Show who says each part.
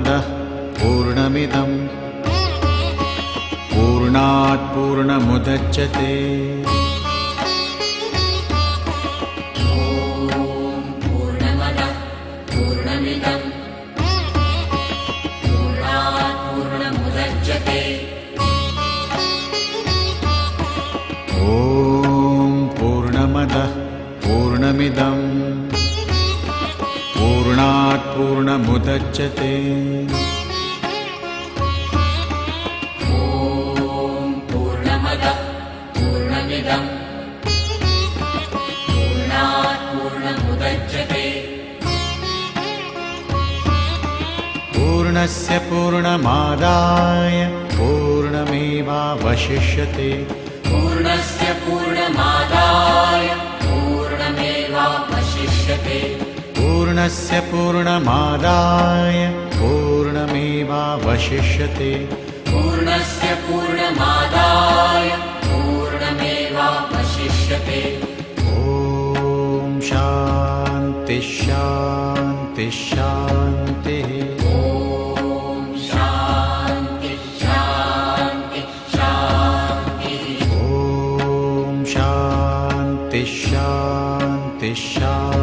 Speaker 1: पूर्णमदः पूर्णमिदं पूर्णात् पूर्णमुदच्यते
Speaker 2: पूर्णमदः पूर्णमिदं पूर्णात् पूर्णमुदच्यते
Speaker 1: पूर्णमदः पूर्णमिदं पूर्णात् पूर्णमुदच्यते
Speaker 2: पूर्णमदः पूर्णमिदं पूर्णात् पूर्णमुदच्यते
Speaker 1: पूर्णस्य पूर्णमादाय पूर्णमेवावशिष्यते
Speaker 2: पूर्णस्य पूर्णमादाय पूर्णमेवावशिष्यते
Speaker 1: पूर्णस्य पूर्णमादाय पूर्णमेवावशिष्यते
Speaker 2: पूर्णस्य पूर्णमादाय पूर्णमेवावशिष्यते
Speaker 1: ॐ शान्ति शान्ति शान्तिः
Speaker 2: ॐ शान्ति शान्ति शान्तिः
Speaker 1: ॐ शान्ति शान्ति शान्तिः